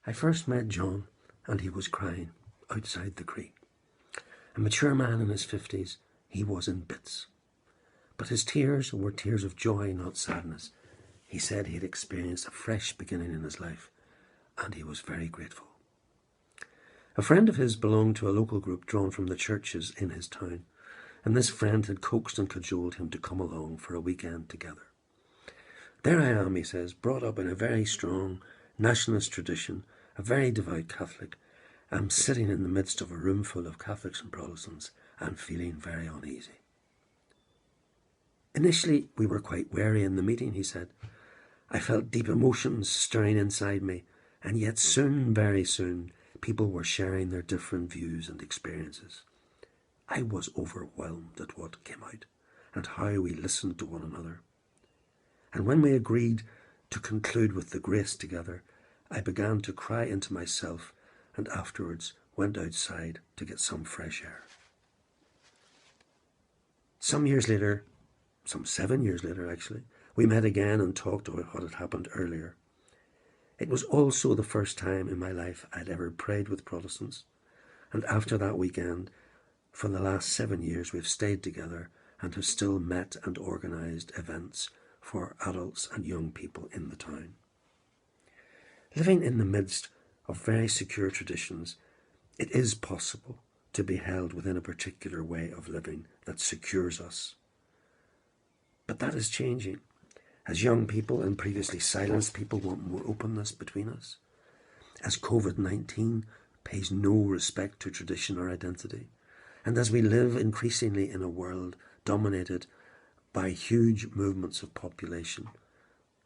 I first met John, and he was crying outside the Croí. A mature man in his 50s, he was in bits. But his tears were tears of joy, not sadness. He said he had experienced a fresh beginning in his life, and he was very grateful. A friend of his belonged to a local group drawn from the churches in his town, and this friend had coaxed and cajoled him to come along for a weekend together. There I am, he says, brought up in a very strong nationalist tradition, a very devout Catholic. I'm sitting in the midst of a room full of Catholics and Protestants and feeling very uneasy. Initially, we were quite wary in the meeting, he said. I felt deep emotions stirring inside me, and yet soon, very soon, people were sharing their different views and experiences. I was overwhelmed at what came out and how we listened to one another. And when we agreed to conclude with the grace together, I began to cry into myself and afterwards went outside to get some fresh air. Some 7 years later actually, we met again and talked about what had happened earlier. It was also the first time in my life I'd ever prayed with Protestants, and after that weekend, for the last 7 years we've stayed together and have still met and organised events for adults and young people in the town. Living in the midst of very secure traditions, it is possible to be held within a particular way of living that secures us. But that is changing, as young people and previously silenced people want more openness between us, as COVID-19 pays no respect to tradition or identity, and as we live increasingly in a world dominated by huge movements of population,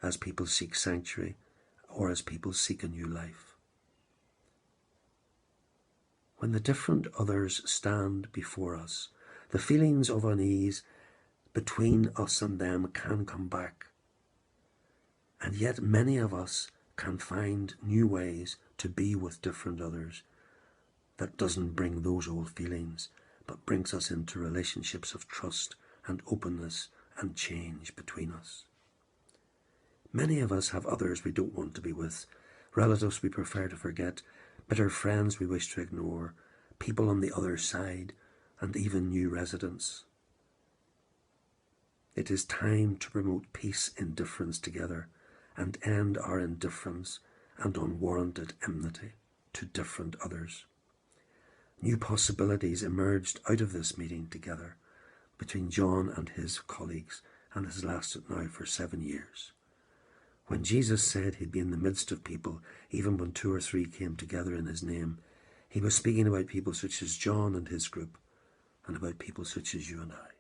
as people seek sanctuary or as people seek a new life. When the different others stand before us, the feelings of unease between us and them can come back. And yet many of us can find new ways to be with different others that doesn't bring those old feelings, but brings us into relationships of trust and openness and change between us. Many of us have others we don't want to be with, relatives we prefer to forget, bitter friends we wish to ignore, people on the other side, and even new residents. It is time to promote peace in difference together and end our indifference and unwarranted enmity to different others. New possibilities emerged out of this meeting together between John and his colleagues, and has lasted now for 7 years. When Jesus said he'd be in the midst of people, even when 2 or 3 came together in his name, he was speaking about people such as John and his group, and about people such as you and I.